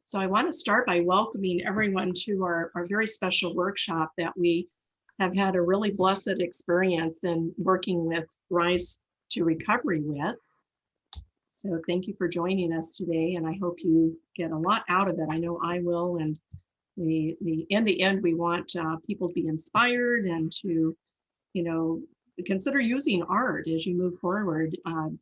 So I want to start by welcoming everyone to our very special workshop that we have had a really blessed experience in working with R2ise Recovery with. So thank you for joining us today, and I hope you get a lot out of it. I know I will, and in the end, we want people to be inspired and to, consider using art as you move forward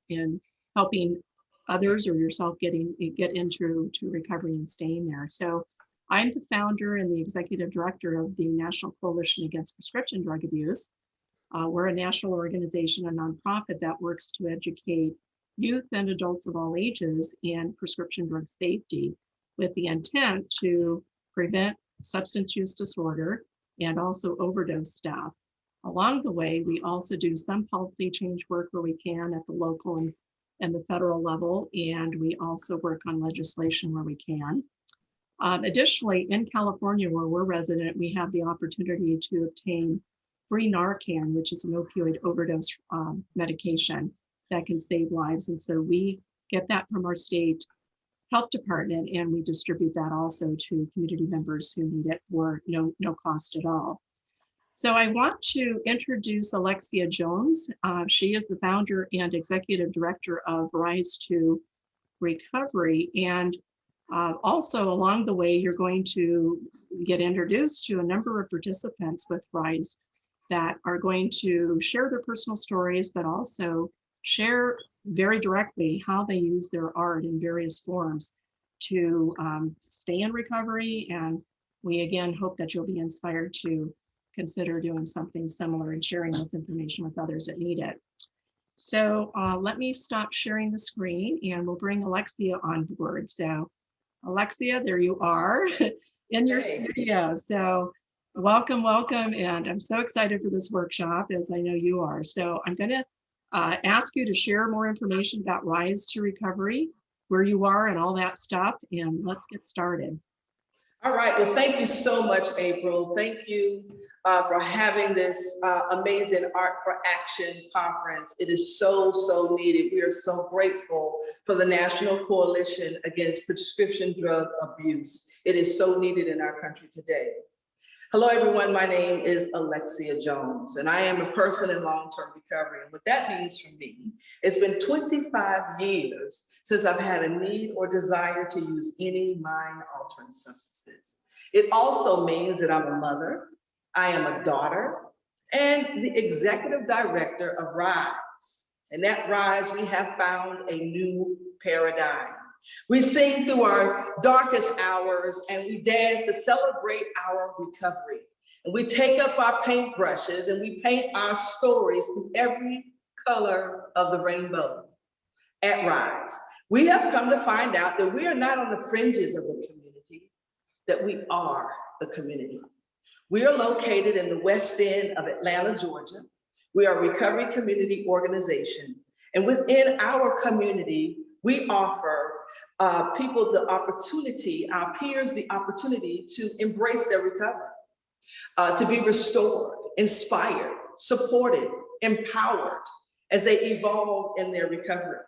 in helping others or yourself get into recovery and staying there. So I'm the founder and the executive director of the National Coalition Against Prescription Drug Abuse. We're a national organization, a nonprofit that works to educate youth and adults of all ages in prescription drug safety with the intent to prevent substance use disorder and also overdose death. Along the way, we also do some policy change work where we can at the local and the federal level, and we also work on legislation where we can. Additionally, in California, where we're resident, we have the opportunity to obtain free Narcan, which is an opioid overdose medication that can save lives. And so we get that from our state health department, and we distribute that also to community members who need it for no cost at all. So I want to introduce Alexia Jones. She is the founder and executive director of R2ise Recovery. And also along the way, you're going to get introduced to a number of participants with R2ise that are going to share their personal stories, but also share very directly how they use their art in various forms to stay in recovery. And we again hope that you'll be inspired to consider doing something similar and sharing this information with others that need it. So let me stop sharing the screen and we'll bring Alexia on board. So Alexia, there you are in your studio. So welcome. And I'm so excited for this workshop, as I know you are. So I'm gonna ask you to share more information about R2ise Recovery, where you are and all that stuff, and let's get started. All right, well, thank you so much, April. Thank you for having this amazing Art for Action conference. It is so needed. We are so grateful for the National Coalition Against Prescription Drug Abuse. It is so needed in our country today. Hello, everyone. My name is Alexia Jones, and I am a person in long-term recovery. And what that means for me, it's been 25 years since I've had a need or desire to use any mind-altering substances. It also means that I'm a mother, I am a daughter, and the executive director of R2ise. And at R2ise, we have found a new paradigm. We sing through our darkest hours and we dance to celebrate our recovery. And we take up our paintbrushes and we paint our stories through every color of the rainbow. At R2ise, we have come to find out that we are not on the fringes of the community, that we are the community. We are located in the West End of Atlanta, Georgia. We are a recovery community organization. And within our community, we offer people the opportunity, our peers the opportunity to embrace their recovery, to be restored, inspired, supported, empowered as they evolve in their recovery.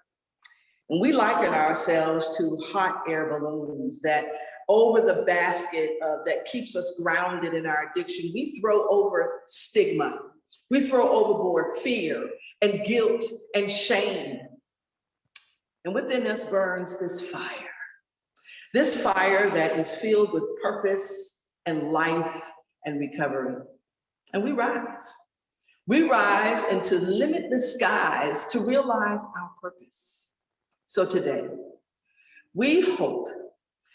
And we liken ourselves to hot air balloons that over the basket that keeps us grounded in our addiction, we throw over stigma. We throw overboard fear and guilt and shame. And within us burns this fire that is filled with purpose and life and recovery. And we rise. We rise and to limit the skies to realize our purpose. So today, we hope,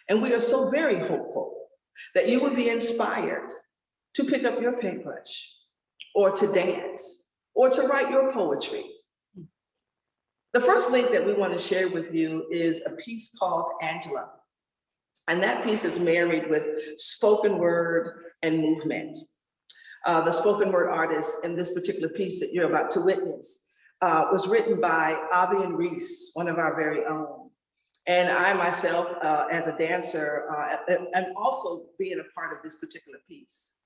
and we are so very hopeful, that you will be inspired to pick up your paintbrush, or to dance, or to write your poetry. The first link that we want to share with you is a piece called Angela. And that piece is married with spoken word and movement. The spoken word artist in this particular piece that you're about to witness was written by R2ise, one of our very own. And I myself, as a dancer, am also being a part of this particular piece.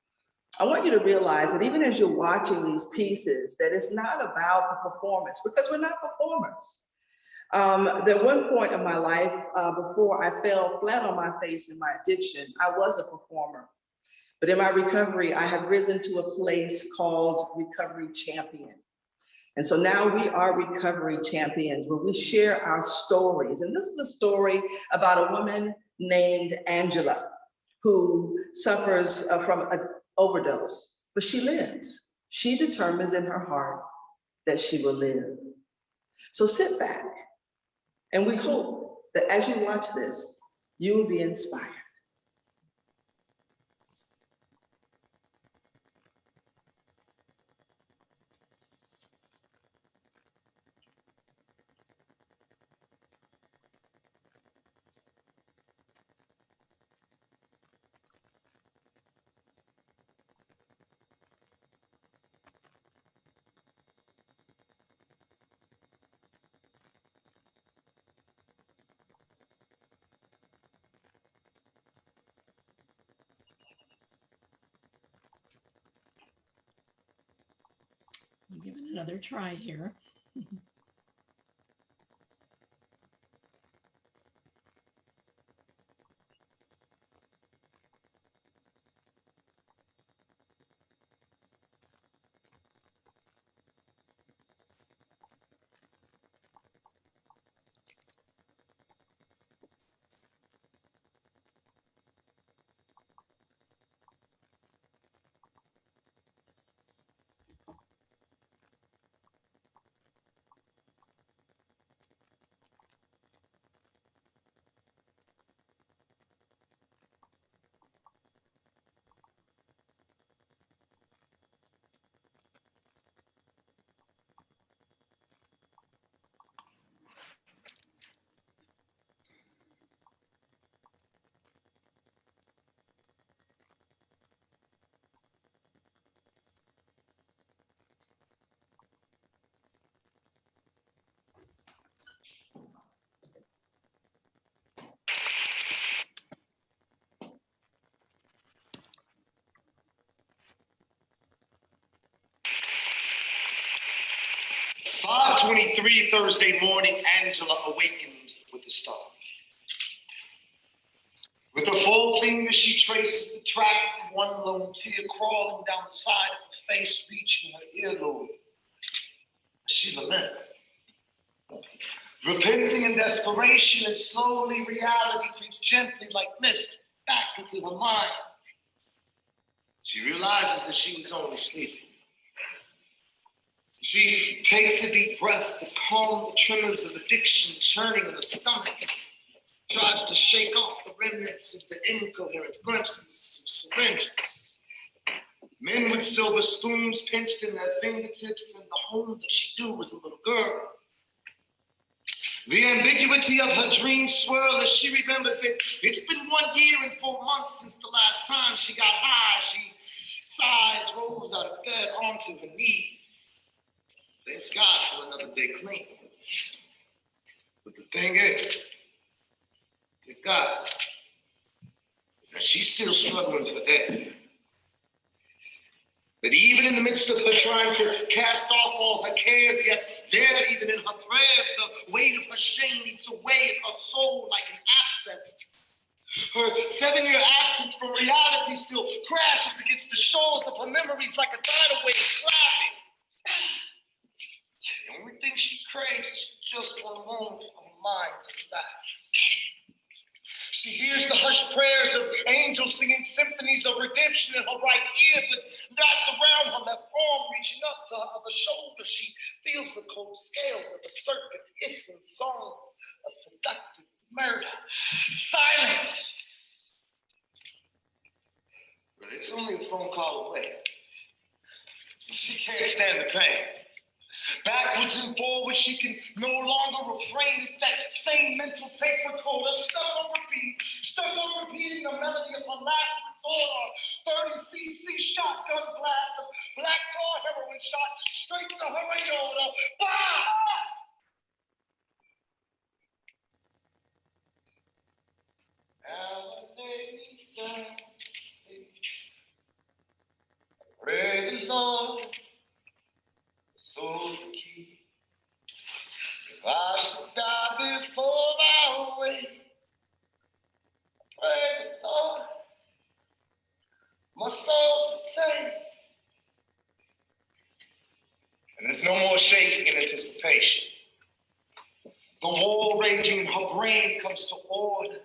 I want you to realize that even as you're watching these pieces, that it's not about the performance, because we're not performers. At one point in my life, before I fell flat on my face in my addiction, I was a performer. But in my recovery, I have risen to a place called Recovery Champion. And so now we are recovery champions where we share our stories. And this is a story about a woman named Angela who suffers from an overdose, but she lives. She determines in her heart that she will live. So sit back, and we hope that as you watch this, you will be inspired. I'll give it another try here. "5:23 Thursday morning, Angela awakened with a start. With her full fingers, she traces the track of one lone tear crawling down the side of her face, reaching her earlobe. She laments. Repenting in desperation, and slowly reality creeps gently like mist back into her mind. She realizes that she was only sleeping. She takes a deep breath to calm the tremors of addiction churning in her stomach. Tries to shake off the remnants of the incoherent glimpses of syringes. Men with silver spoons pinched in their fingertips, and the home that she knew was a little girl. The ambiguity of her dreams swirl as she remembers that it's been 1 year and 4 months since the last time she got high. She sighs, rolls out of bed onto her knees. Thanks God for another day clean. But the thing is, thank God, is that she's still struggling for air. That even in the midst of her trying to cast off all her cares, yes, there, even in her prayers, the weight of her shame eats away at her soul like an abscess. Her 7-year absence from reality still crashes against the shoals of her memories like a tidal wave clapping. The only thing she craves is just one moment for her mind to relax. She hears the hushed prayers of angels singing symphonies of redemption in her right ear, but wrapped around her left arm, reaching up to her other shoulder, she feels the cold scales of the serpent hissing songs of seductive murder. Silence! But it's only a phone call away. She can't stand the pain. Backwards and forwards, she can no longer refrain. It's that same mental tape recorder stuck on repeating the melody of her last resort, 30cc shotgun blast of black tar heroin shot straight to her aorta. Bah! Now I lay me down to sleep. Pray the Lord so to keep. If I should die brain comes to order.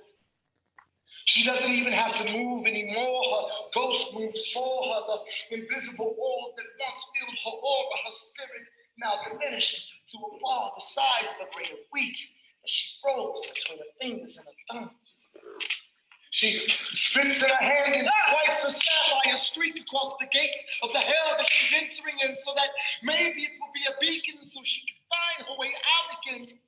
She doesn't even have to move anymore. Her ghost moves for her. The invisible orb that once filled her aura, her spirit now diminished to a bar the size of a grain of wheat as she rolls between her fingers and her thumbs. She spits in her hand and wipes a sapphire streak across the gates of the hell that she's entering in so that maybe it will be a beacon so she can find her way out again.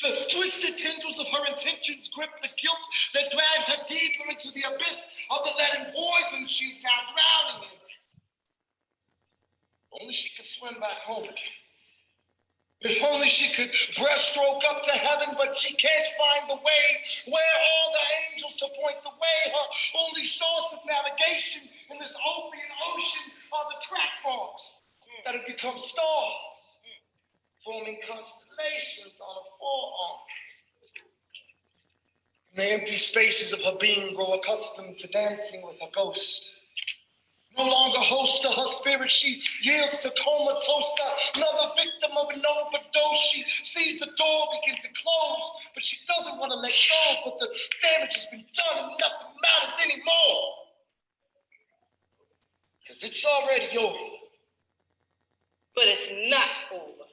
The twisted tendrils of her intentions grip the guilt that drags her deeper into the abyss of the leaden poison she's now drowning in. Only she could swim back home again. If only she could breaststroke up to heaven, but she can't find the way. Where are the angels to point the way? Her only source of navigation in this opiate ocean are the track marks that have become stars, forming constellations on her forearm. In the empty spaces of her being grow accustomed to dancing with her ghost. No longer host to her spirit, she yields to comatose, another victim of an overdose. She sees the door begin to close, but she doesn't want to let go, but the damage has been done and nothing matters anymore. Because it's already over. But it's not over.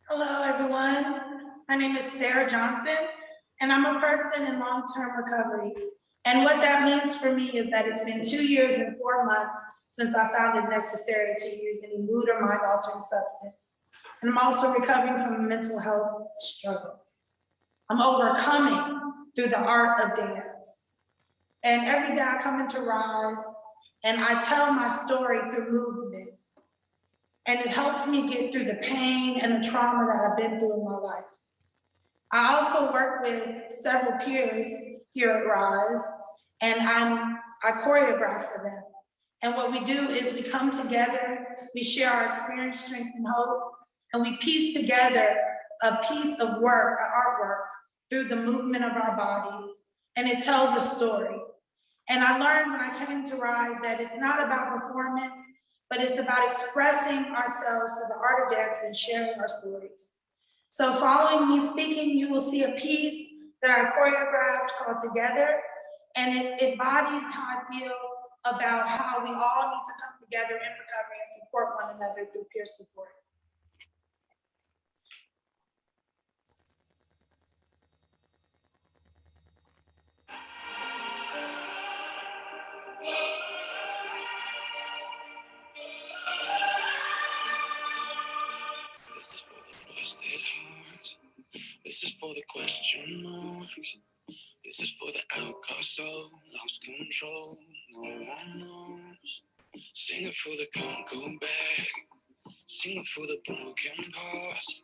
Hello, everyone. My name is Sarah Johnson, and I'm a person in long-term recovery. And what that means for me is that it's been 2 years and 4 months since I found it necessary to use any mood or mind-altering substance. And I'm also recovering from a mental health struggle. I'm overcoming through the art of dance. And every day I come into R2ise, and I tell my story through movement. And it helps me get through the pain and the trauma that I've been through in my life. I also work with several peers here at R2ise, and I choreograph for them. And what we do is we come together, we share our experience, strength, and hope, and we piece together a piece of work, artwork, through the movement of our bodies, and it tells a story. And I learned when I came to R2ise that it's not about performance, but it's about expressing ourselves through the art of dance and sharing our stories. So following me speaking, you will see a piece that I choreographed called Together, and it embodies how I feel about how we all need to come together in recovery and support one another through peer support. This is for the busted hearts. This is for the question marks. This is for the outcast soul, lost control, no one knows. Sing it for the can't go back. Sing it for the broken past.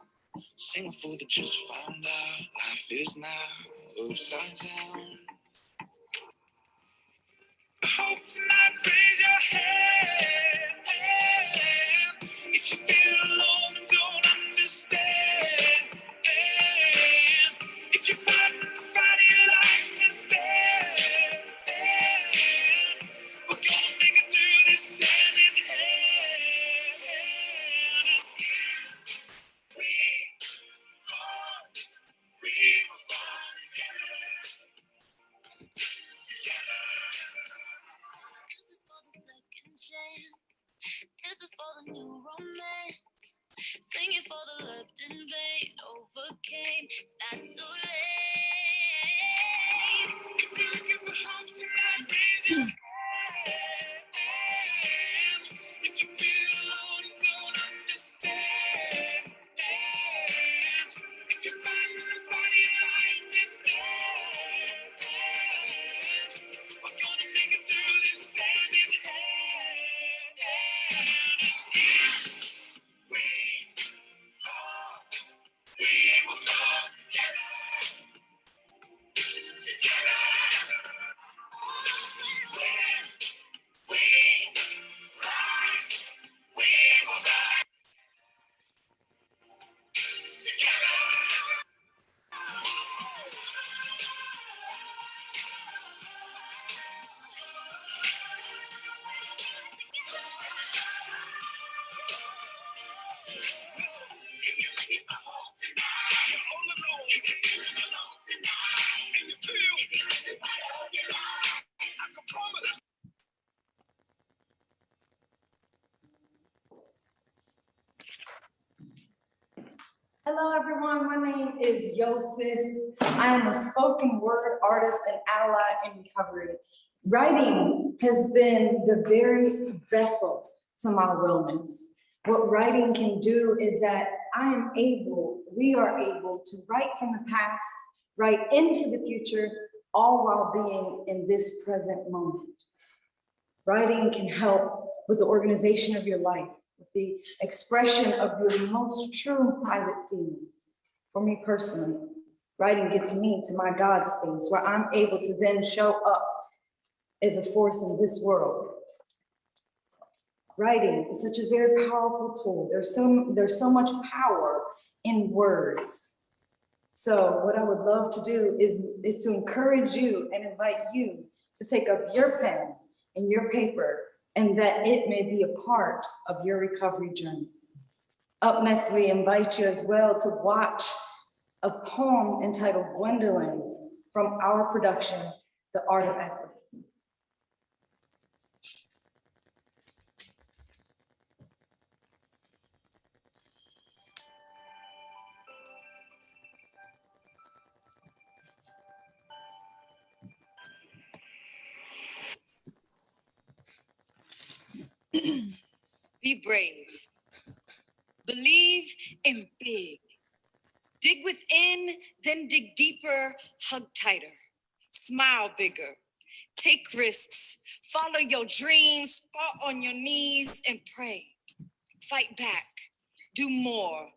Sing it for the just found out. Life is now upside down. Hope tonight, raise your hand. If you feel alone and don't understand. If you're fighting the fight of your life, then stand. We're gonna make it through this hand in hand. We will fall together. This is for the second chance. This is for the new romance. Sing it for the left in vain. Overcame. It's not too late. If you're looking for hope tonight, raise your hand. If you feel alone and don't understand. If you're fighting the fight of your life, then stand. We're gonna make it through this hand in hand. We fall, we will fall together. Hello, everyone. My name is Yosis. I am a spoken word artist and ally in recovery. Writing has been the very vessel to my wellness. What writing can do is that we are able to write from the past, write into the future, all while being in this present moment. Writing can help with the organization of your life, with the expression of your most true private feelings. For me personally, writing gets me to my God space where I'm able to then show up as a force in this world. Writing is such a very powerful tool. There's so much power in words. So what I would love to do is to encourage you and invite you to take up your pen and your paper, and that it may be a part of your recovery journey. Up next, we invite you as well to watch a poem entitled Gwendolyn from our production, The Art of Equity. Be brave. Believe in big. Dig within, then dig deeper, hug tighter. Smile bigger. Take risks. Follow your dreams. Fall on your knees and pray. Fight back. Do more.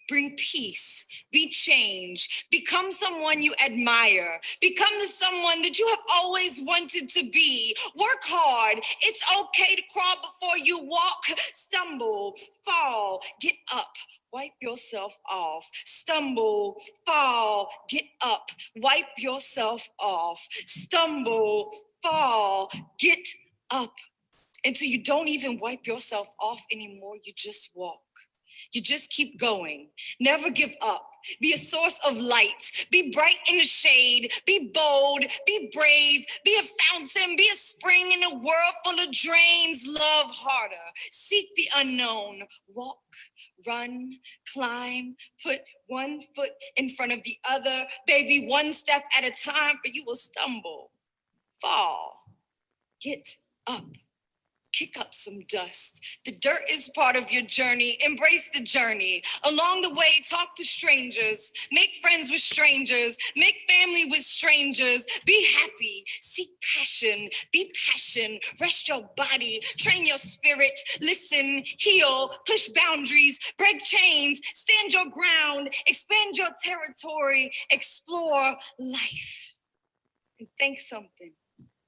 Bring peace, be change, become someone you admire, become the someone that you have always wanted to be. Work hard, it's okay to crawl before you walk, stumble, fall, get up, wipe yourself off, stumble, fall, get up, wipe yourself off, stumble, fall, get up, until you don't even wipe yourself off anymore, you just walk. You just keep going. Never give up. Be a source of light. Be bright in the shade. Be bold. Be brave. Be a fountain. Be a spring in a world full of drains. Love harder. Seek the unknown. Walk, run, climb. Put one foot in front of the other. Baby, one step at a time, or you will stumble, fall, get up. Kick up some dust. The dirt is part of your journey. Embrace the journey. Along the way, talk to strangers. Make friends with strangers. Make family with strangers. Be happy. Seek passion. Be passion. Rest your body. Train your spirit. Listen. Heal. Push boundaries. Break chains. Stand your ground. Expand your territory. Explore life. And thank something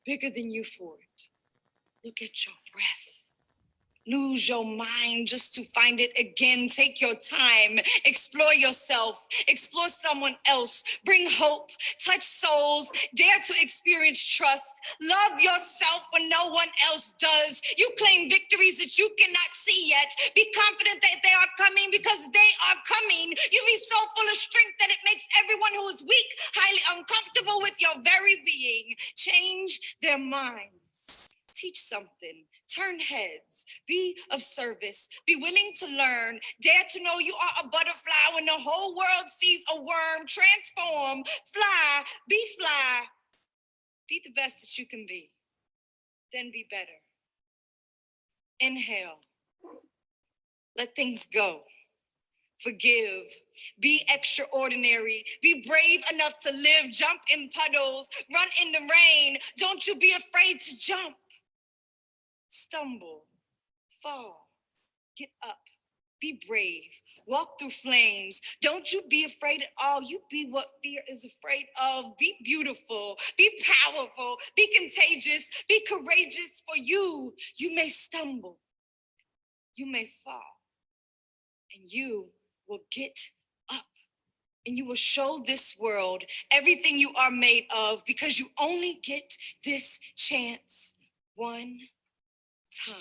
bigger than you for it. Look at your breath. Lose your mind just to find it again. Take your time. Explore yourself. Explore someone else. Bring hope. Touch souls. Dare to experience trust. Love yourself when no one else does. You claim victories that you cannot see yet. Be confident that they are coming because they are coming. You be so full of strength that it makes everyone who is weak highly uncomfortable with your very being. Change their minds. Teach something, turn heads, be of service, be willing to learn, dare to know you are a butterfly when the whole world sees a worm. Transform, fly, be the best that you can be, then be better. Inhale, let things go. Forgive, be extraordinary, be brave enough to live, jump in puddles, run in the rain. Don't you be afraid to jump. Stumble, fall, get up, be brave, walk through flames. Don't you be afraid at all. You be what fear is afraid of. Be beautiful, be powerful, be contagious, be courageous for you. You may stumble, you may fall, and you will get up. And you will show this world everything you are made of because you only get this chance one time.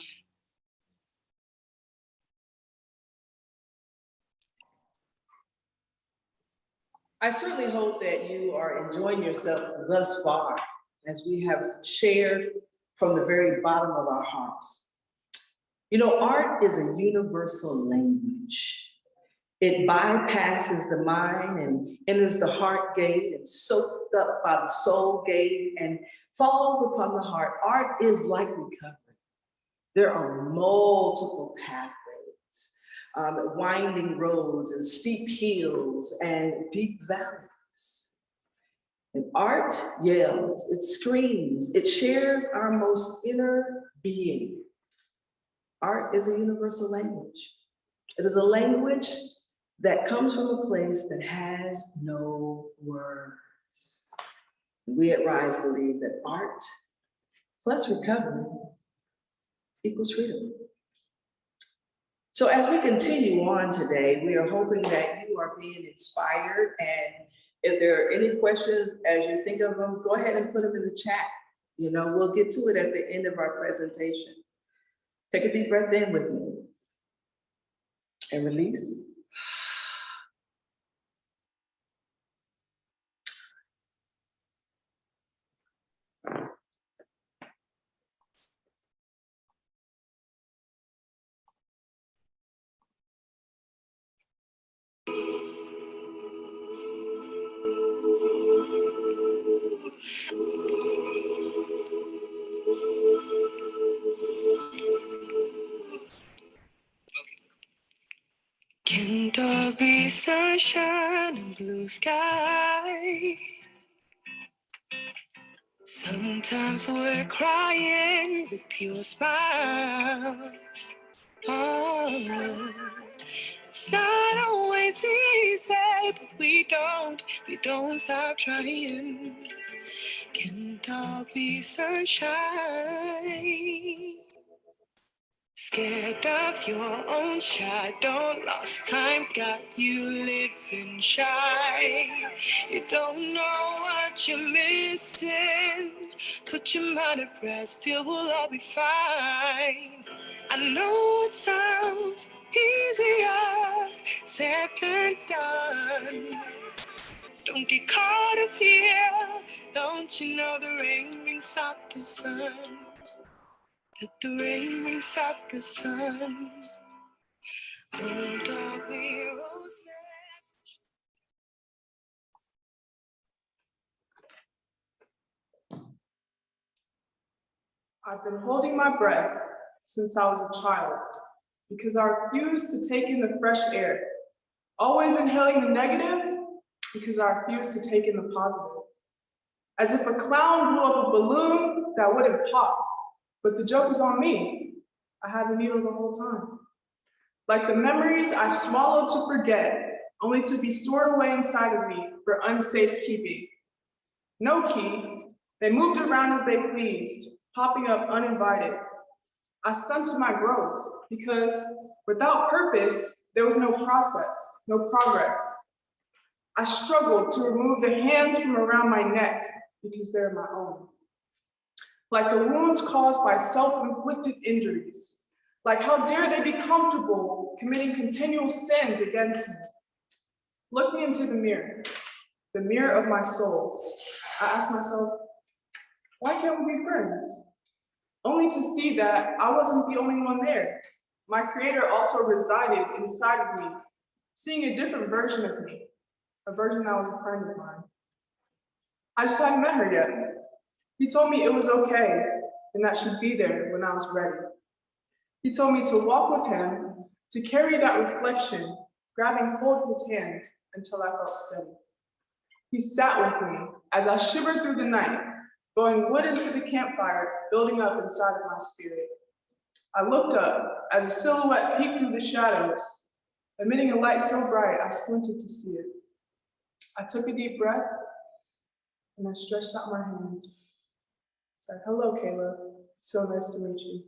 I certainly hope that you are enjoying yourself thus far as we have shared from the very bottom of our hearts. You know, art is a universal language. It bypasses the mind and enters the heart gate and soaked up by the soul gate and falls upon the heart. Art is like recovery. There are multiple pathways, winding roads and steep hills and deep valleys. And art yells, it screams, it shares our most inner being. Art is a universal language. It is a language that comes from a place that has no words. We at R2ise believe that art plus recovery equals freedom. So as we continue on today, we are hoping that you are being inspired, and if there are any questions as you think of them, go ahead and put them in the chat. You know, we'll get to it at the end of our presentation. Take a deep breath in with me and release. Can there be sunshine and blue sky? Sometimes we're crying with pure smiles. Oh, it's not always easy, but we don't stop trying. Can there be sunshine? Scared of your own shadow, lost time got you living shy. You don't know what you're missing. Put your mind at rest, it will all be fine. I know it sounds easier said than done. Don't get caught up here. Don't you know the rain brings out the sun? That the rain brings out the sun. Hold up, we roses. I've been holding my breath since I was a child because I refuse to take in the fresh air. Always inhaling the negative because I refuse to take in the positive. As if a clown blew up a balloon that wouldn't pop, but the joke was on me. I had the needle the whole time. Like the memories I swallowed to forget, only to be stored away inside of me for unsafe keeping. No key, they moved around as they pleased, popping up uninvited. I stunted my growth because without purpose, there was no process, no progress. I struggled to remove the hands from around my neck because they're my own. Like the wounds caused by self-inflicted injuries. Like how dare they be comfortable committing continual sins against me? Look me into the mirror of my soul. I asked myself, why can't we be friends? Only to see that I wasn't the only one there. My creator also resided inside of me, seeing a different version of me, a version that was a friend of mine. I just hadn't met her yet. He told me it was okay and that she'd be there when I was ready. He told me to walk with him, to carry that reflection, grabbing hold of his hand until I felt steady. He sat with me as I shivered through the night, throwing wood into the campfire, building up inside of my spirit. I looked up as a silhouette peeked through the shadows, emitting a light so bright I squinted to see it. I took a deep breath and I stretched out my hand. Said, hello, Kayla. It's so nice to meet you.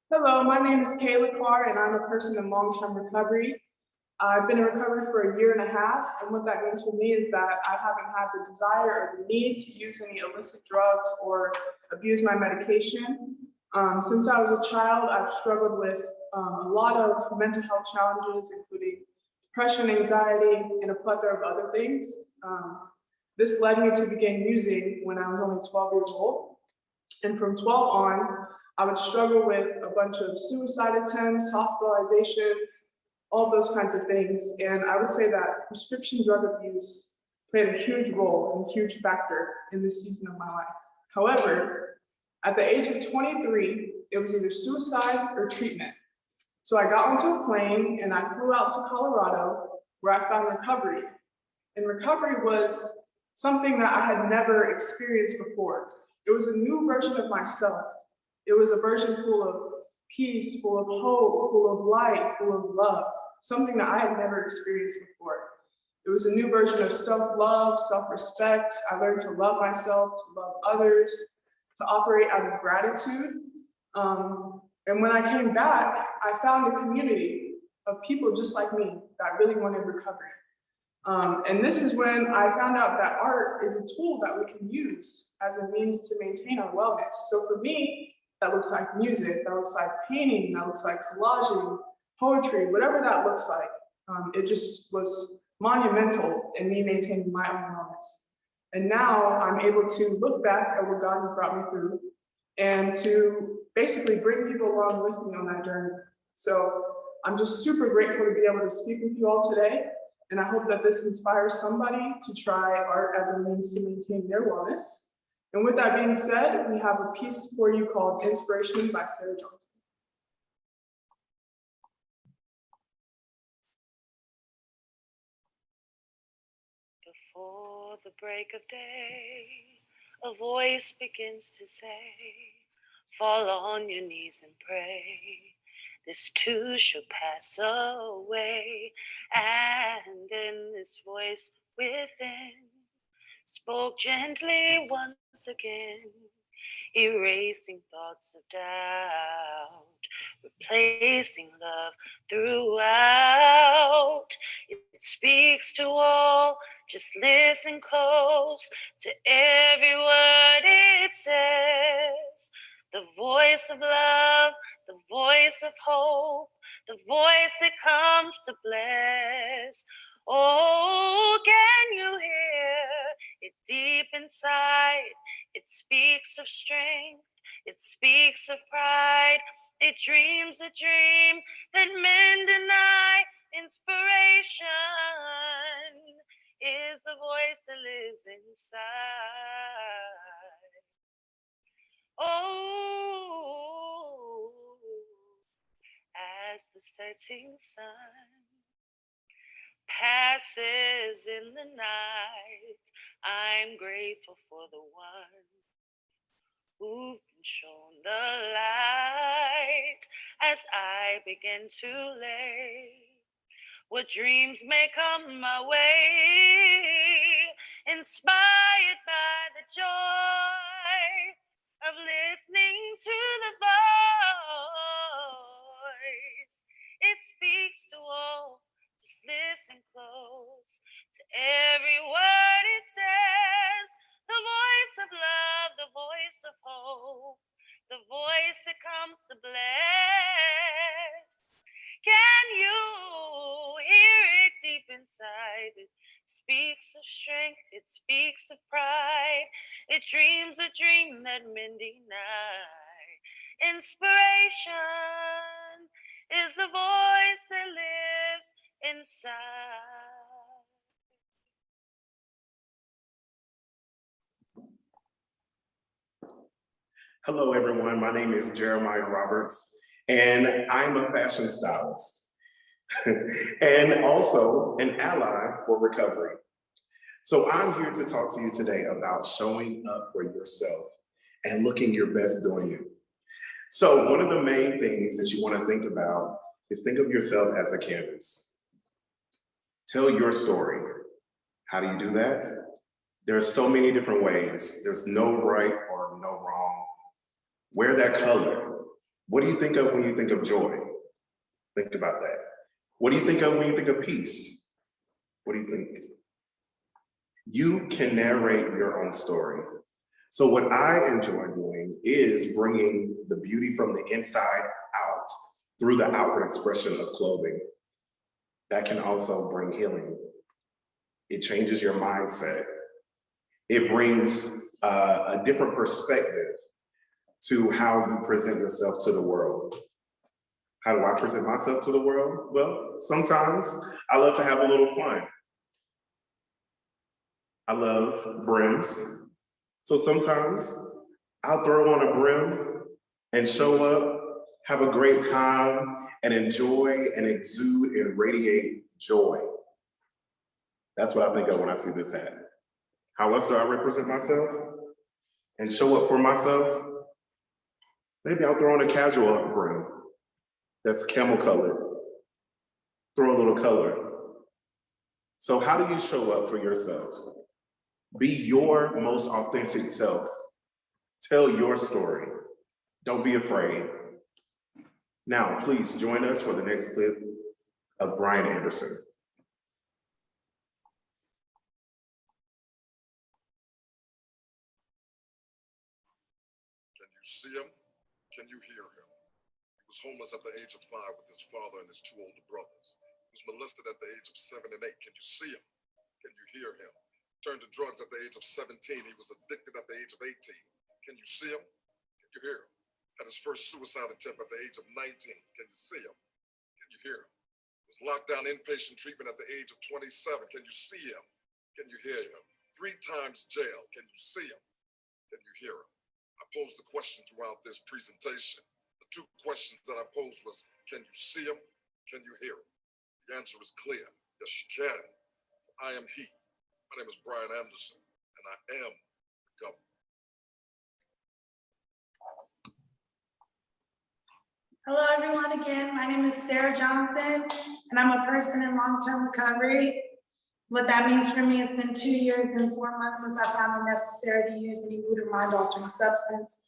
Hello, my name is Kayla Clark, and I'm a person in long-term recovery. I've been in recovery for 1.5 years, and what that means for me is that I haven't had the desire or the need to use any illicit drugs or abuse my medication. Since I was a child, I've struggled with a lot of mental health challenges, including depression, anxiety, and a plethora of other things. This led me to begin using when I was only 12 years old. And from 12 on, I would struggle with a bunch of suicide attempts, hospitalizations, all those kinds of things. And I would say that prescription drug abuse played a huge role and huge factor in this season of my life. However, at the age of 23, it was either suicide or treatment. So I got onto a plane and I flew out to Colorado, where I found recovery. And recovery was something that I had never experienced before. It was a new version of myself. It was a version full of peace, full of hope, full of light, full of love, something that I had never experienced before. It was a new version of self-love, self-respect. I learned to love myself, to love others, to operate out of gratitude. And when I came back, I found a community of people just like me that really wanted recovery. And this is when I found out that art is a tool that we can use as a means to maintain our wellness. So for me, that looks like music, that looks like painting, that looks like collaging, poetry, whatever that looks like. It just was monumental in me maintaining my own wellness. And now I'm able to look back at what God has brought me through and to basically bring people along with me on that journey. So I'm just super grateful to be able to speak with you all today. And I hope that this inspires somebody to try art as a means to maintain their wellness. And with that being said, we have a piece for you called Inspiration by Sarah Johnson. Before the break of day, a voice begins to say, fall on your knees and pray. This too shall pass away. And then this voice within spoke gently once again, erasing thoughts of doubt, replacing love throughout. It speaks to all, just listen close to every word it says. The voice of love, the voice of hope, the voice that comes to bless. Oh, can you hear it deep inside? It speaks of strength, it speaks of pride. It dreams a dream that men deny. Inspiration is the voice that lives inside. Oh, as the setting sun passes in the night, I'm grateful for the one who've been shown the light as I begin to lay what dreams may come my way, inspired by the joy of listening to the voice. It speaks to all, just listen close to every word it says. The voice of love, the voice of hope, the voice that comes to bless. Can you hear it deep inside? It speaks of strength, it speaks of pride. It dreams a dream that men deny. Inspiration is the voice that lives inside. Hello, everyone. My name is Jeremiah Roberts, and I'm a fashion stylist and also an ally for recovery. So I'm here to talk to you today about showing up for yourself and looking your best doing it. So one of the main things that you want to think about is think of yourself as a canvas. Tell your story. How do you do that? There are so many different ways. There's no right or no wrong. Wear that color. What do you think of when you think of joy? Think about that. What do you think of when you think of peace? What do you think? You can narrate your own story. So what I enjoy doing is bringing the beauty from the inside out through the outward expression of clothing. That can also bring healing. It changes your mindset. It brings a different perspective to how you present yourself to the world. How do I present myself to the world? Well, sometimes I love to have a little fun. I love brims. So sometimes I'll throw on a brim and show up, have a great time, and enjoy and exude and radiate joy. That's what I think of when I see this hat. How else do I represent myself and show up for myself? Maybe I'll throw on a casual brim that's camel colored, throw a little color. So how do you show up for yourself? Be your most authentic self. Tell your story. Don't be afraid. Now, please join us for the next clip of Brian Anderson. Can you see him? Can you hear him? He was homeless at the age of 5 with his father and his 2 older brothers. He was molested at the age of 7 and 8. Can you see him? Can you hear him? Turned to drugs at the age of 17. He was addicted at the age of 18. Can you see him? Can you hear him? Had his first suicide attempt at the age of 19. Can you see him? Can you hear him? Was locked down inpatient treatment at the age of 27. Can you see him? Can you hear him? 3 times jail. Can you see him? Can you hear him? I posed the question throughout this presentation. The 2 questions that I posed was, can you see him? Can you hear him? The answer is clear. Yes, you can. I am he. My name is Brian Anderson, and I am Recovery. Hello, everyone. Again, my name is Sarah Johnson, and I'm a person in long-term recovery. What that means for me, it's been 2 years and 4 months since I found it necessary to use any mood or mind-altering substance,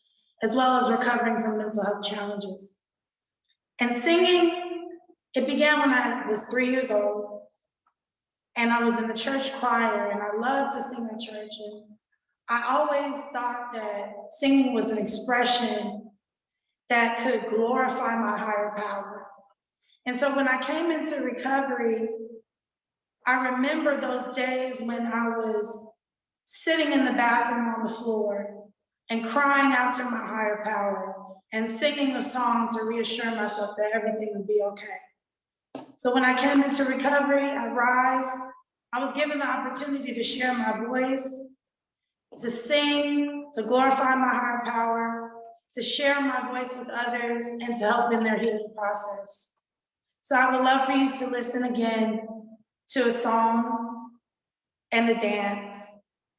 as well as recovering from mental health challenges. And singing, it began when I was 3 years old, and I was in the church choir, and I loved to sing in church. And I always thought that singing was an expression that could glorify my higher power. And so when I came into recovery, I remember those days when I was sitting in the bathroom on the floor and crying out to my higher power and singing a song to reassure myself that everything would be okay. So when I came into recovery at R2ise, I was given the opportunity to share my voice, to sing, to glorify my higher power, to share my voice with others, and to help in their healing process. So I would love for you to listen again to a song and a dance.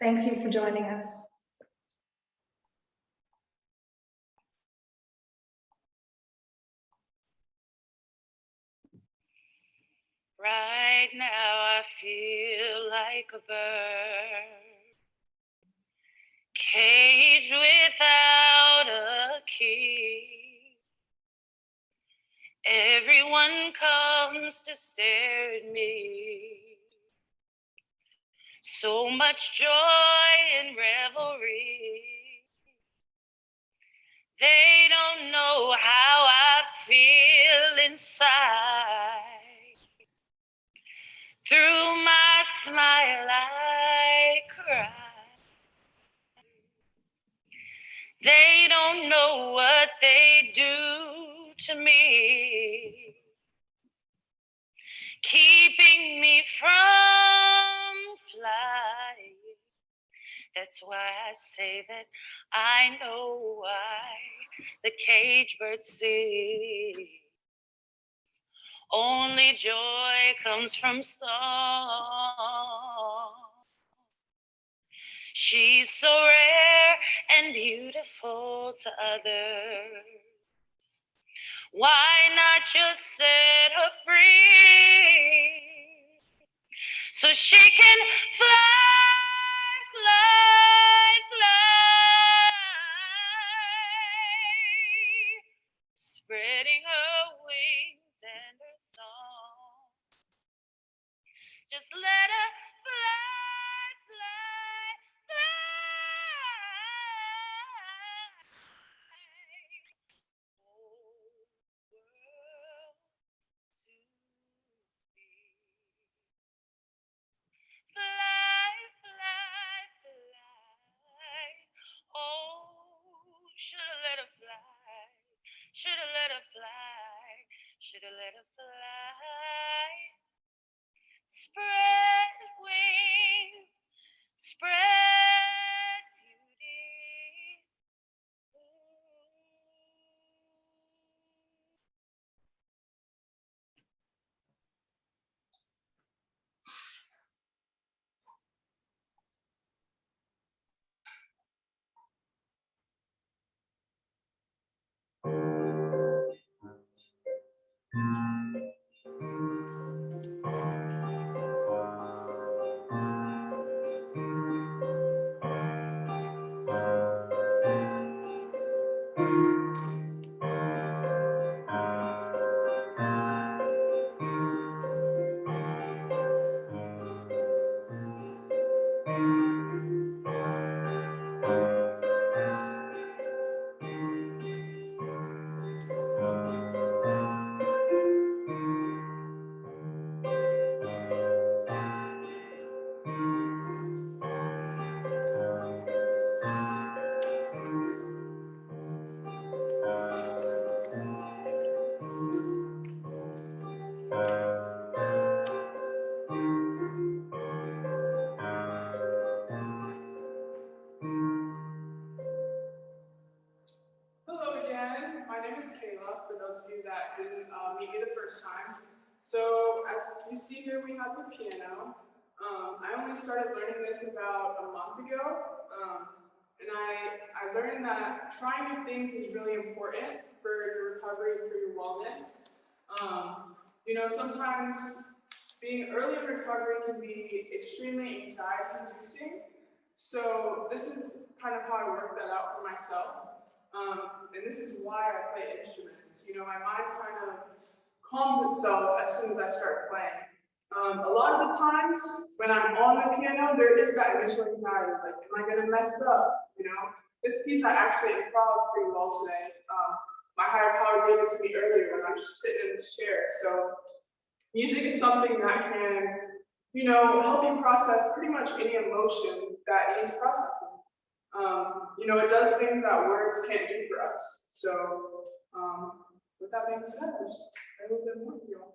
Thanks you for joining us. Right now I feel like a bird, caged without a key. Everyone comes to stare at me. So much joy and revelry. They don't know how I feel inside. Through my smile I cry. They don't know what they do to me, keeping me from flying. That's why I say that I know why the cage bird sings. Only joy comes from song. She's so rare and beautiful to others. Why not just set her free so she can fly, fly, fly, spreading her wings and her song. Just let her fly, fly, fly. Whole world to see. Fly, fly, fly. Oh, shoulda let her fly. Shoulda let her fly. you to let it fly. Spread wings, spread beauty. Hello again, my name is Kayla, for those of you that didn't meet me the first time. So as you see here, we have the piano. I only started learning this about a month ago, and I learned that trying new things is really important for your recovery and for your wellness. You know, sometimes being early in recovery can be extremely anxiety-inducing. So this is kind of how I worked that out for myself. And this is why I play instruments. You know, my mind kind of calms itself as soon as I start playing. A lot of the times when I'm on the piano, there is that initial anxiety, like, am I gonna mess up? You know, this piece I actually improv pretty well today. My higher power gave it to me earlier when I was just sitting in this chair. So music is something that can, you know, help you process pretty much any emotion that needs processing. You know, it does things that words can't do for us. So, with that being said, I just a little bit more for you all.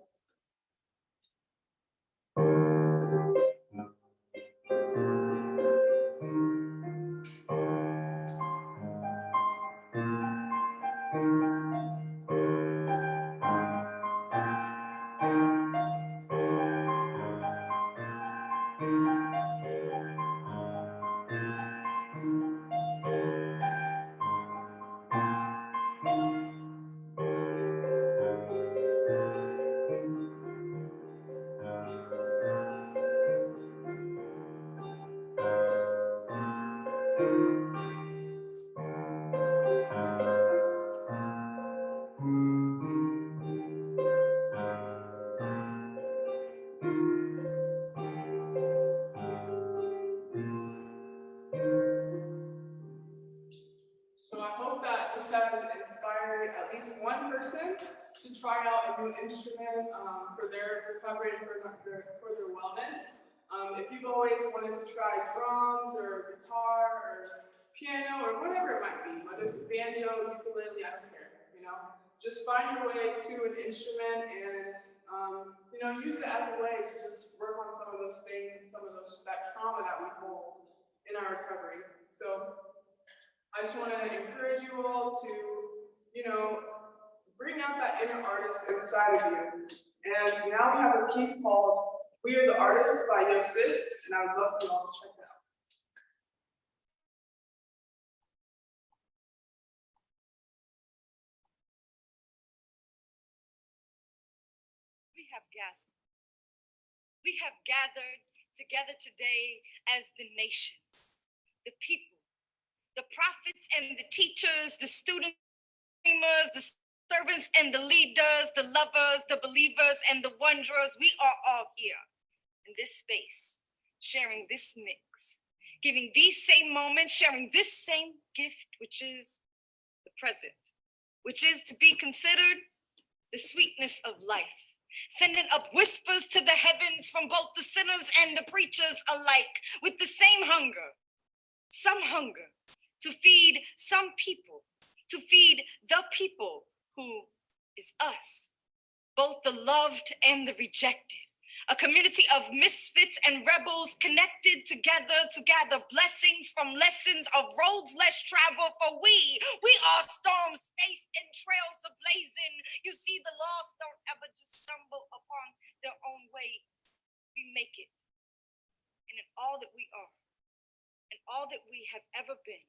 So I hope that this has inspired at least one person to try out a new instrument for their recovery and for their wellness. If you've always wanted to try drums or guitar or piano or whatever it might be, whether it's a banjo, ukulele, I don't care, you know, just find your way to an instrument and, you know, use it as a way to just work on some of those things and some of that trauma that we hold in our recovery. So I just want to encourage you all to, you know, bring out that inner artist inside of you. And now we have a piece called We Are the Artists by R2ise, and I would love for you all to check it out. We have gathered together today as the nation, the people, the prophets and the teachers, the students, the servants and the leaders, the lovers, the believers and the wanderers. We are all here in this space, sharing this mix, giving these same moments, sharing this same gift, which is the present, which is to be considered the sweetness of life, sending up whispers to the heavens from both the sinners and the preachers alike, with the same hunger, some hunger to feed some people, to feed the people who is us, both the loved and the rejected. A community of misfits and rebels connected together to gather blessings from lessons of roads less traveled. For we are storms faced and trails ablazing. You see, the lost don't ever just stumble upon their own way. We make it. And in all that we are, and all that we have ever been,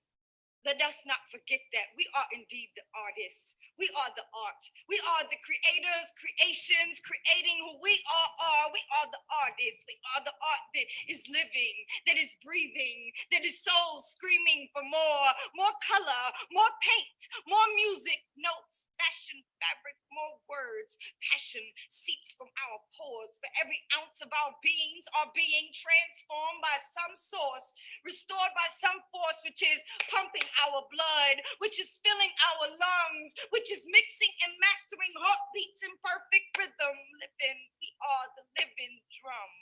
let us not forget that we are indeed the artists. We are the art. We are the creators, creations, creating who we all are. We are the artists. We are the art that is living, that is breathing, that is soul screaming for more color, more paint, more music, notes, fashion, fabric, more words. Passion seeps from our pores. For every ounce of our beings are being transformed by some source, restored by some force, which is pumping our blood, which is filling our lungs, which is mixing and mastering heartbeats in perfect rhythm. Living, we are the living drum.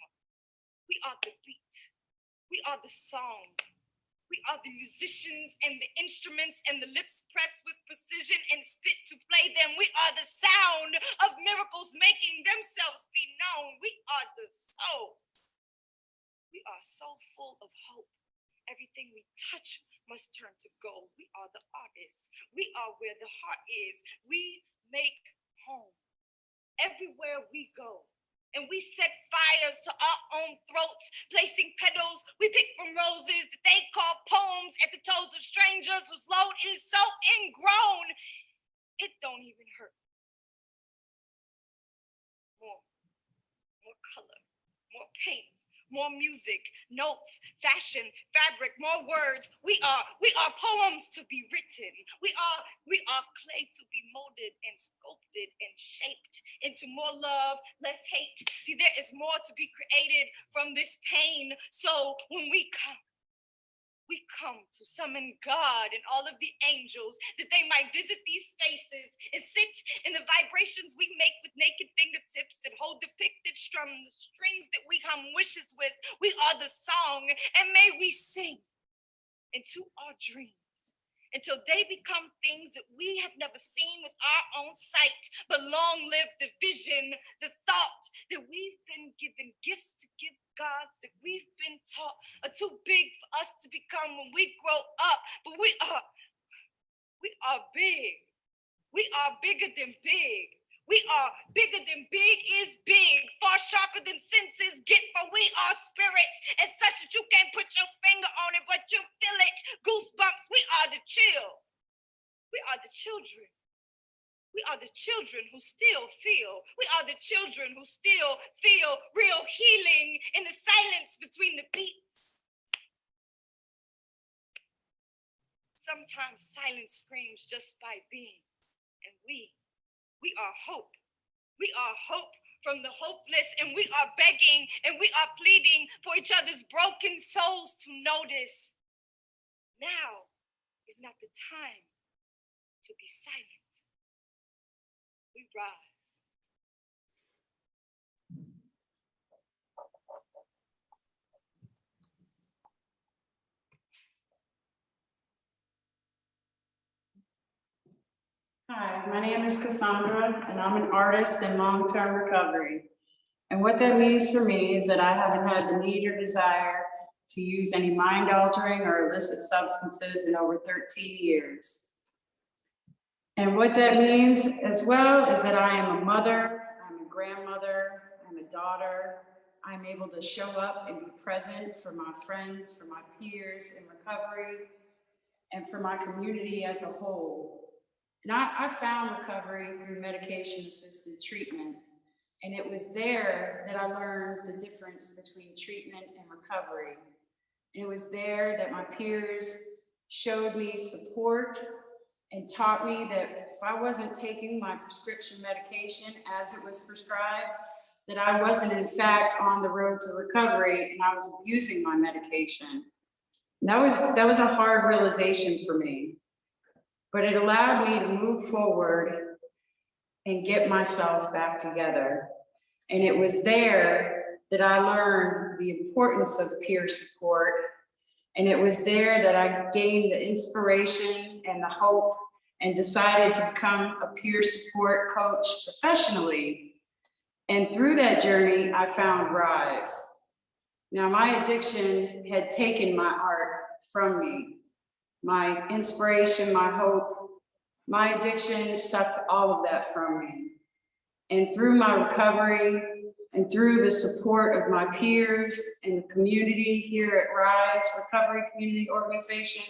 We are the beat. We are the song. We are the musicians and the instruments and the lips pressed with precision and spit to play them. We are the sound of miracles making themselves be known. We are the soul. We are so full of hope. Everything we touch must turn to gold. We are the artists. We are where the heart is. We make home everywhere we go. And we set fires to our own throats, placing petals we pick from roses that they call poems at the toes of strangers whose load is so ingrown, it don't even hurt. More color, more paint, more music, notes, fashion, fabric, more words. We are poems to be written. We are clay to be molded and sculpted and shaped into more love, less hate. See, there is more to be created from this pain. So when we come to summon God and all of the angels that they might visit these spaces and sit in the vibrations we make with naked fingertips and hold depicted strum, the strings that we hum wishes with. We are the song, and may we sing into our dreams until they become things that we have never seen with our own sight, but long live the vision, the thought that we've been given, gifts to give gods that we've been taught are too big for us to become when we grow up, but we are big. We are bigger than big. We are bigger than big is big, far sharper than senses get, for we are spirits, and such that you can't put your finger on it, but you feel it. Goosebumps, we are the chill. We are the children. We are the children who still feel. We are the children who still feel real healing in the silence between the beats. Sometimes silence screams just by being, and we are hope. We are hope from the hopeless, and we are begging and we are pleading for each other's broken souls to notice. Now is not the time to be silent. We rise. Hi, my name is Cassandra, and I'm an artist in long-term recovery. And what that means for me is that I haven't had the need or desire to use any mind-altering or illicit substances in over 13 years. And what that means as well is that I am a mother, I'm a grandmother, I'm a daughter. I'm able to show up and be present for my friends, for my peers in recovery, and for my community as a whole. And I found recovery through medication-assisted treatment. And it was there that I learned the difference between treatment and recovery. And it was there that my peers showed me support and taught me that if I wasn't taking my prescription medication as it was prescribed, that I wasn't in fact on the road to recovery and I was abusing my medication. And that was a hard realization for me, but it allowed me to move forward and get myself back together. And it was there that I learned the importance of peer support. And it was there that I gained the inspiration and the hope and decided to become a peer support coach professionally. And through that journey, I found R2ise. Now, my addiction had taken my art from me, my inspiration, my hope. My addiction sucked all of that from me. And through my recovery and through the support of my peers and the community here at R2ise Recovery Community Organization,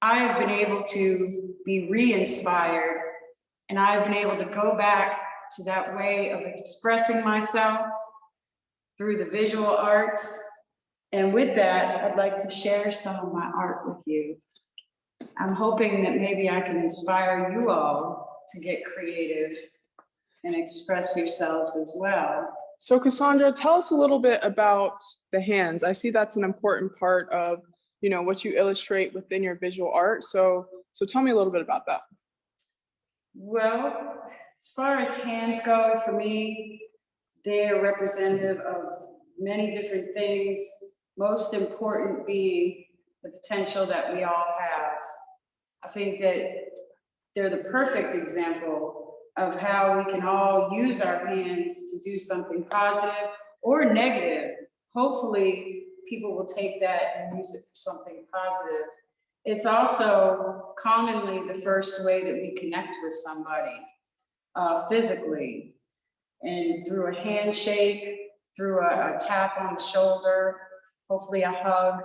I have been able to be re-inspired, and I have been able to go back to that way of expressing myself through the visual arts. And with that, I'd like to share some of my art with you. I'm hoping that maybe I can inspire you all to get creative and express yourselves as well. So Cassandra, tell us a little bit about the hands. I see that's an important part of, you know, what you illustrate within your visual art. So tell me a little bit about that. Well, as far as hands go, for me, they are representative of many different things, most important being the potential that we all have. I think that they're the perfect example of how we can all use our hands to do something positive or negative. Hopefully, people will take that and use it for something positive. It's also commonly the first way that we connect with somebody physically, and through a handshake, through a tap on the shoulder, hopefully a hug,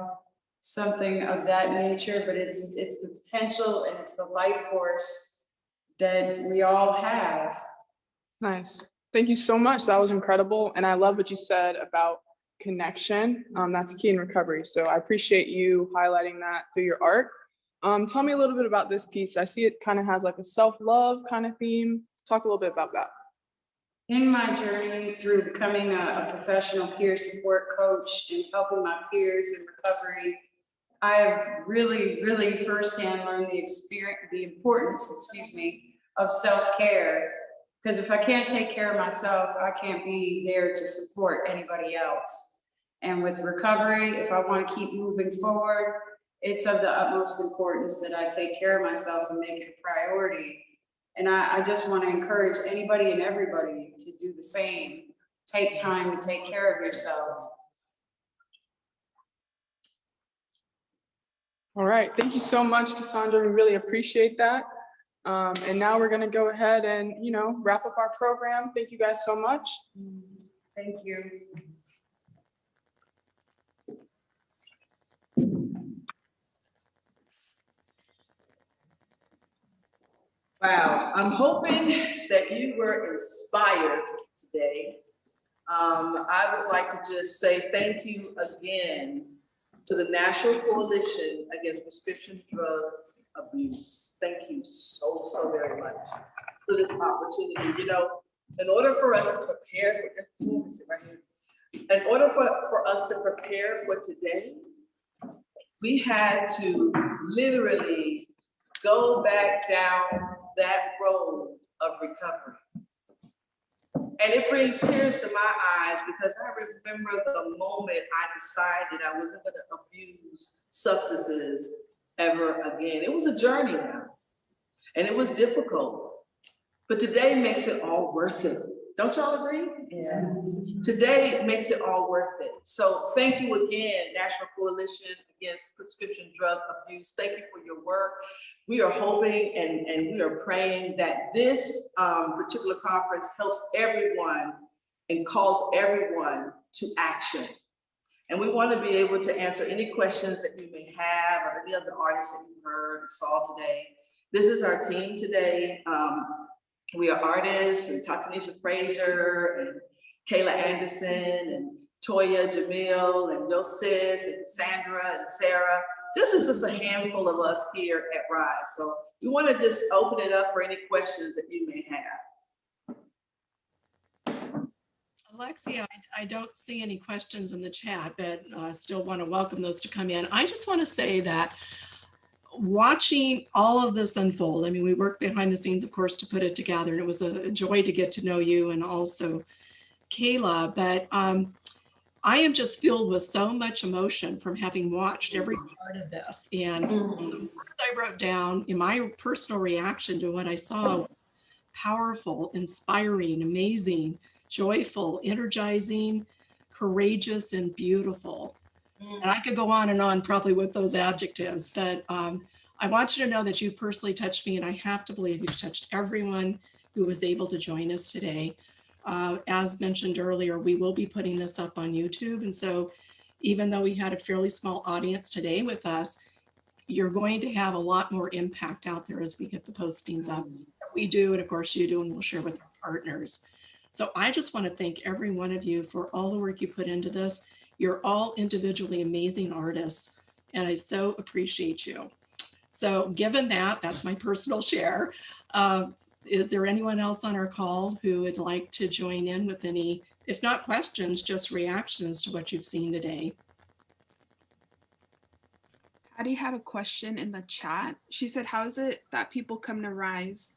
something of that nature. But it's the potential and it's the life force that we all have. Nice. Thank you so much. That was incredible. And I love what you said about connection. That's key in recovery. So I appreciate you highlighting that through your art. Tell me a little bit about this piece. I see it kind of has like a self-love kind of theme. Talk a little bit about that. In my journey through becoming a professional peer support coach and helping my peers in recovery, I have really firsthand learned the importance, of self-care. Because if I can't take care of myself, I can't be there to support anybody else. And with recovery, if I want to keep moving forward, it's of the utmost importance that I take care of myself and make it a priority. And I just want to encourage anybody and everybody to do the same. Take time to take care of yourself. All right. Thank you so much, Cassandra. We really appreciate that. And now we're going to go ahead and, wrap up our program. Thank you guys so much. Thank you. Wow, I'm hoping that you were inspired today. I would like to just say thank you again to the National Coalition Against Prescription Drug Abuse. Thank you so very much for this opportunity. In order for us to prepare for us to prepare for today, we had to literally go back down that road of recovery. And it brings tears to my eyes because I remember the moment I decided I wasn't going to abuse substances ever again. It was a journey now, and it was difficult, but today makes it all worth it. Don't y'all agree? Yes. Today makes it all worth it. So thank you again, National Coalition Against Prescription Drug Abuse. Thank you for your work. We are hoping and we are praying that this particular conference helps everyone and calls everyone to action. And we want to be able to answer any questions that you may have or any of the artists that you heard and saw today. This is our team today. We are R2ise and Tatanisha Frazier and Kayla Anderson and Toya Jamil and Yosis and Sandra and Sarah. This is just a handful of us here at R2ise. So we want to just open it up for any questions that you may have. Alexia, I don't see any questions in the chat, but I still want to welcome those to come in. I just want to say that watching all of this unfold, I mean, we worked behind the scenes, of course, to put it together, and it was a joy to get to know you and also Kayla, but I am just filled with so much emotion from having watched every part of this. And I wrote down in my personal reaction to what I saw was powerful, inspiring, amazing, joyful, energizing, courageous, and beautiful. And I could go on and on probably with those adjectives, but I want you to know that you personally touched me, and I have to believe you've touched everyone who was able to join us today. As mentioned earlier, we will be putting this up on YouTube. And so even though we had a fairly small audience today with us, you're going to have a lot more impact out there as we get the postings up. We do, and of course you do, and we'll share with our partners. So I just want to thank every one of you for all the work you put into this. You're all individually amazing artists, and I so appreciate you. So given that, that's my personal share. Is there anyone else on our call who would like to join in with any, if not questions, just reactions to what you've seen today? Patty had a question in the chat. She said, how is it that people come to R2ise?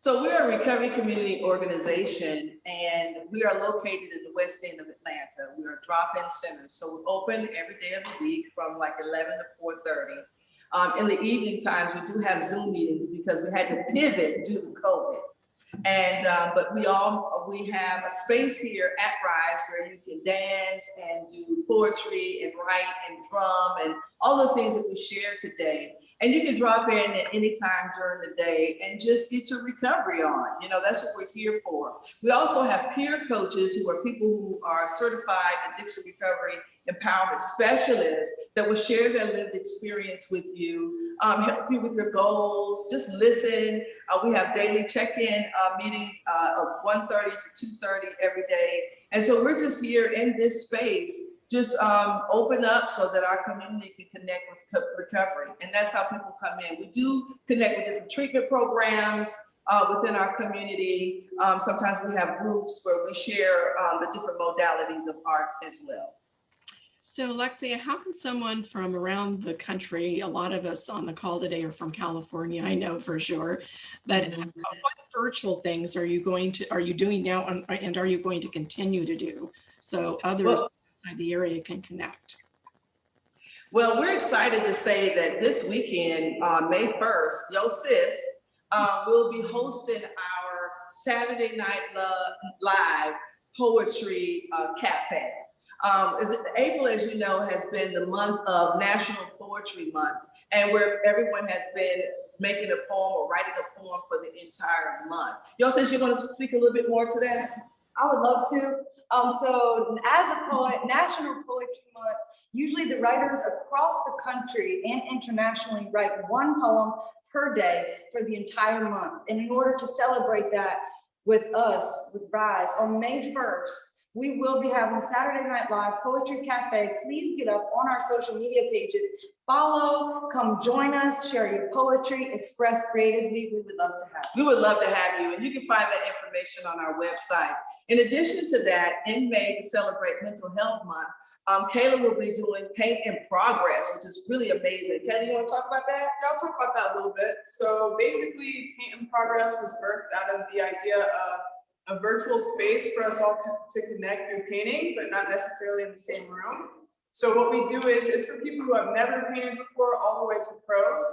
So we're a recovery community organization, and we are located in the west end of Atlanta. We are a drop-in center. So we're open every day of the week from like 11 to 4:30. In the evening times, we do have Zoom meetings because we had to pivot due to COVID. And but we have a space here at R2ise where you can dance and do poetry and write and drum and all the things that we shared today. And you can drop in at any time during the day and just get your recovery on. You know, that's what we're here for. We also have peer coaches who are people who are certified addiction recovery empowerment specialists that will share their lived experience with you, help you with your goals, just listen. We have daily check-in meetings of 1:30 to 2:30 every day. And so we're just here in this space, just open up so that our community can connect with recovery. And that's how people come in. We do connect with different treatment programs within our community. Sometimes we have groups where we share the different modalities of art as well. So Lexia, how can someone from around the country, a lot of us on the call today are from California, I know for sure, but what virtual things are you doing now, and are you going to continue to do so others outside the area can connect? Well, we're excited to say that this weekend, May 1st, Yo Sis will be hosting our Saturday Night Live Poetry Cafe. April, as you know, has been the month of National Poetry Month, and where everyone has been making a poem or writing a poem for the entire month. Yo Sis, you want to speak a little bit more to that? I would love to. So as a poet, National Poetry Month, usually the writers across the country and internationally write one poem per day for the entire month. And in order to celebrate that with us, with R2ise, on May 1st, we will be having Saturday Night Live Poetry Cafe. Please get up on our social media pages, follow, come join us, share your poetry, express creatively. We would love to have you. We would love to have you, and you can find that information on our website. In addition to that, in May, to celebrate Mental Health Month, Kayla will be doing Paint in Progress, which is really amazing. Kayla, you want to talk about that? Yeah, I'll talk about that a little bit. So basically, Paint in Progress was birthed out of the idea of a virtual space for us all to connect through painting, but not necessarily in the same room. So what we do is, it's for people who have never painted before, all the way to pros.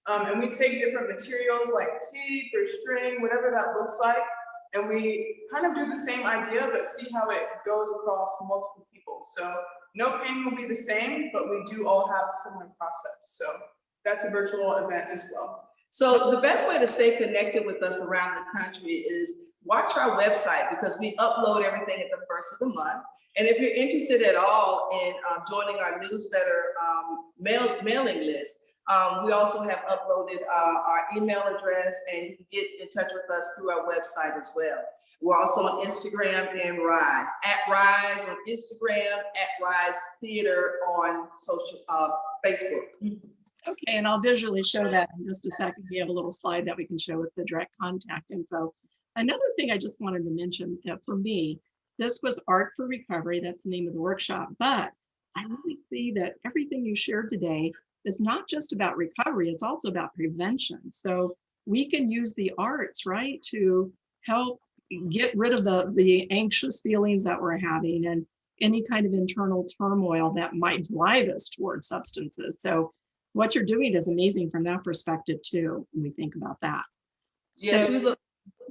And we take different materials like tape or string, whatever that looks like, and we kind of do the same idea, but see how it goes across multiple people. So no painting will be the same, but we do all have a similar process. So that's a virtual event as well. So the best way to stay connected with us around the country is watch our website, because we upload everything at the first of the month. And if you're interested at all in joining our newsletter mailing list, we also have uploaded our email address, and you can get in touch with us through our website as well. We're also on Instagram and R2ise, at R2ise on Instagram, at R2ise Theater on social Facebook. Okay, and I'll visually show that in just a second. We have a little slide that we can show with the direct contact info. Another thing I just wanted to mention that for me, this was Art for Recovery. That's the name of the workshop. But I really see that everything you shared today is not just about recovery, it's also about prevention. So we can use the arts, right, to help get rid of the anxious feelings that we're having and any kind of internal turmoil that might drive us towards substances. So what you're doing is amazing from that perspective too, when we think about that. Yes, So, we look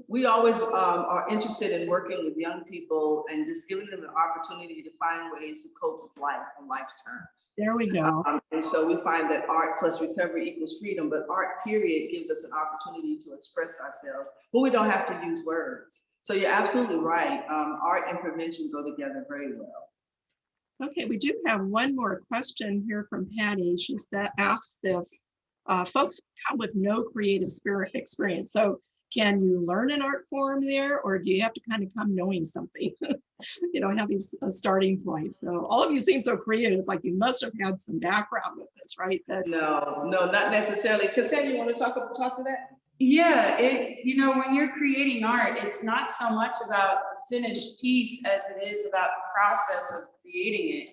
we always are interested in working with young people and just giving them an opportunity to find ways to cope with life on life's terms. There we go. And so we find that art plus recovery equals freedom, but art period gives us an opportunity to express ourselves, but we don't have to use words. So you're absolutely right. Art and prevention go together very well. Okay, we do have one more question here from Patty. She asks if folks come with no creative spirit experience. So can you learn an art form there, or do you have to kind of come knowing something, you know, having a starting point? So all of you seem so creative. It's like you must have had some background with this, right? No, not necessarily. Cassandra, you want to talk to that? Yeah, you know, when you're creating art, it's not so much about the finished piece as it is about the process of creating it.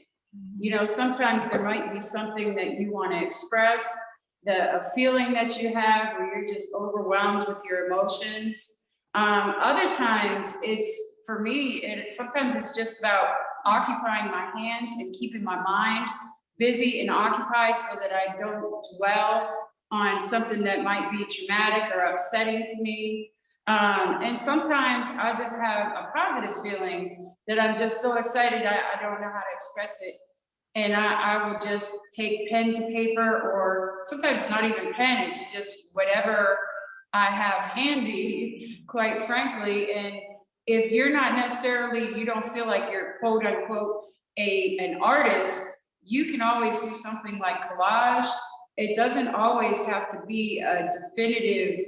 You know, sometimes there might be something that you want to express, a feeling that you have where you're just overwhelmed with your emotions. Other times for me, sometimes it's just about occupying my hands and keeping my mind busy and occupied so that I don't dwell on something that might be traumatic or upsetting to me. And sometimes I just have a positive feeling that I'm just so excited I don't know how to express it. And I will just take pen to paper, or sometimes it's not even pen, it's just whatever I have handy, quite frankly. And if you're not necessarily, you don't feel like you're quote unquote an artist, you can always do something like collage. It doesn't always have to be a definitive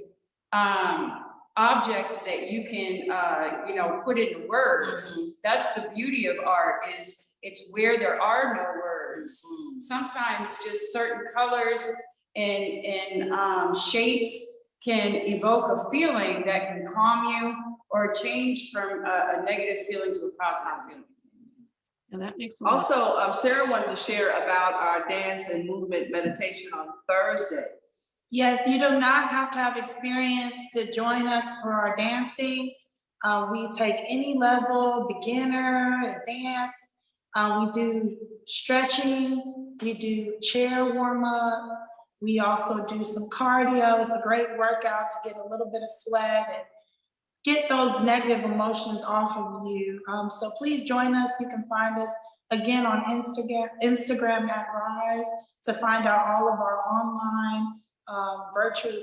object that you can, you know, put into words. That's the beauty of art, is it's where there are no words. Sometimes just certain colors and shapes can evoke a feeling that can calm you or change from a negative feeling to a positive feeling. And that makes also, Sarah wanted to share about our dance and movement meditation on Thursdays. Yes, you do not have to have experience to join us for our dancing. We take any level, beginner, advanced. We do stretching, we do chair warm up. We also do some cardio. It's a great workout to get a little bit of sweat and get those negative emotions off of you. So please join us. You can find us again on Instagram at R2ise to find out all of our online virtual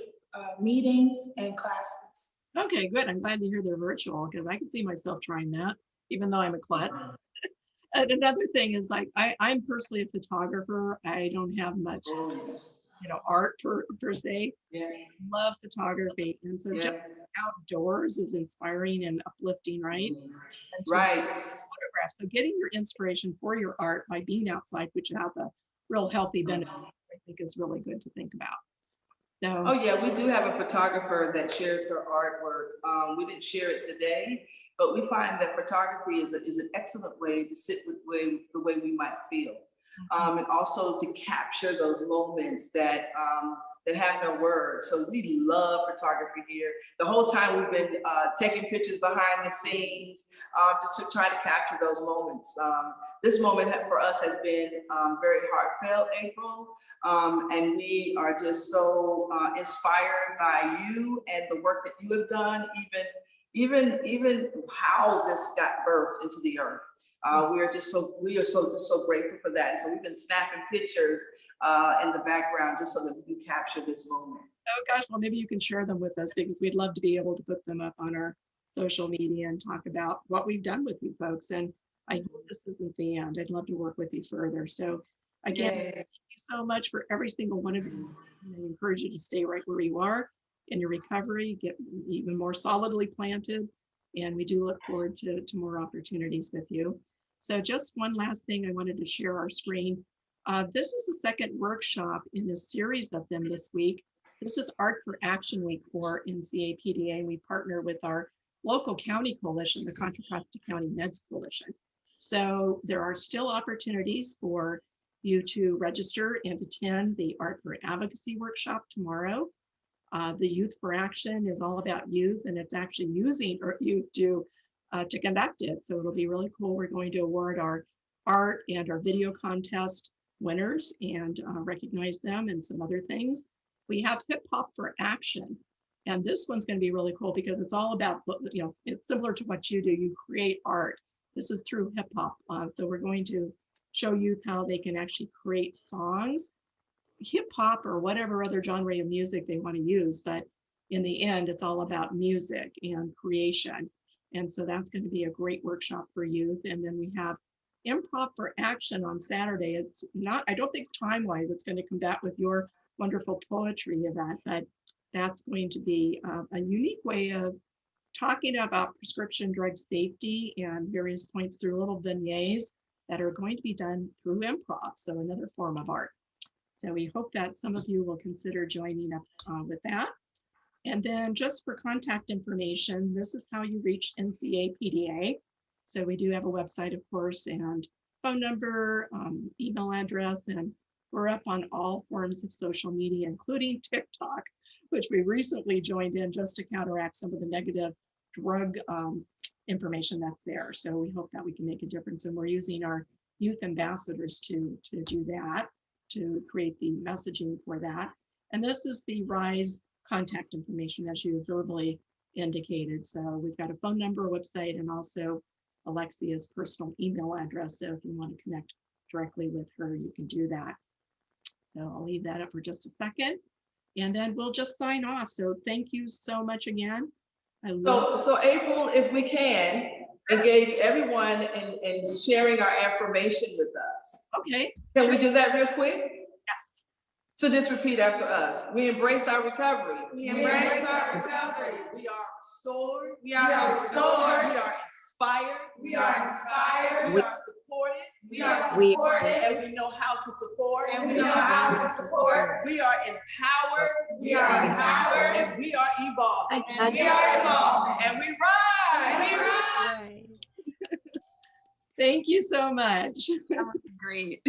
meetings and classes. Okay, good. I'm glad to hear they're virtual, because I can see myself trying that, even though I'm a klutz. And another thing is, like, I'm personally a photographer. I don't have much, you know, art per se. Yeah. Love photography, and so just outdoors is inspiring and uplifting, right? And Right. Photograph. So getting your inspiration for your art by being outside, which has a real healthy benefit, I think is really good to think about. So, oh yeah, we do have a photographer that shares her artwork. We didn't share it today, but we find that photography is an excellent way to sit with the way we might feel. And also to capture those moments that have no words. So we love photography here. The whole time we've been taking pictures behind the scenes, just to try to capture those moments. This moment for us has been very heartfelt, April. And we are just so inspired by you and the work that you have done, even how this got birthed into the earth. We are just so grateful for that. And so we've been snapping pictures in the background just so that we can capture this moment. oh gosh, well, maybe you can share them with us, because we'd love to be able to put them up on our social media and talk about what we've done with you folks. And I hope this isn't the end. I'd love to work with you further. So again, thank you so much for every single one of you. And I encourage you to stay right where you are in your recovery, get even more solidly planted. And we do look forward to more opportunities with you. So just one last thing, I wanted to share our screen. This is the second workshop in a series of them this week. This is Art for Action Week for NCAPDA, and we partner with our local county coalition, the Contra Costa County Meds Coalition. So there are still opportunities for you to register and attend the Art for Advocacy workshop tomorrow. The Youth for Action is all about youth, and it's actually using youth to conduct it. So it'll be really cool. We're going to award our art and our video contest winners and recognize them and some other things. We have Hip Hop for Action. And this one's going to be really cool because it's all about, you know, it's similar to what you do. You create art. This is through hip hop. So we're going to show you how they can actually create songs, hip hop or whatever other genre of music they want to use. But in the end, it's all about music and creation. And so that's going to be a great workshop for youth. And then we have improv for action on Saturday. It's not, I don't think time-wise, it's going to combat with your wonderful poetry event, but that's going to be a unique way of talking about prescription drug safety and various points through little vignettes that are going to be done through improv, so another form of art. So we hope that some of you will consider joining up with that. And then just for contact information, this is how you reach NCA PDA. So we do have a website, of course, and phone number, email address, and we're up on all forms of social media, including TikTok, which we recently joined in just to counteract some of the negative drug information that's there. So we hope that we can make a difference. And we're using our youth ambassadors to do that, to create the messaging for that. And this is the R2ise contact information, as you verbally indicated. So we've got a phone number, website, and also Alexia's personal email address. So if you want to connect directly with her, you can do that. So I'll leave that up for just a second, and then we'll just sign off. So thank you so much again. So April, if we can, engage everyone in sharing our information with us. Okay. Can we do that real quick? Yes. So just repeat after us. We embrace our recovery. We embrace our recovery. We are restored. We are restored. We are inspired. We are inspired. We are supported. We are supported. And we know how to support. And we know how to support. We are empowered. We are empowered. And we are evolving. And we are evolving. And we rise. And we rise. Thank you so much. That was great.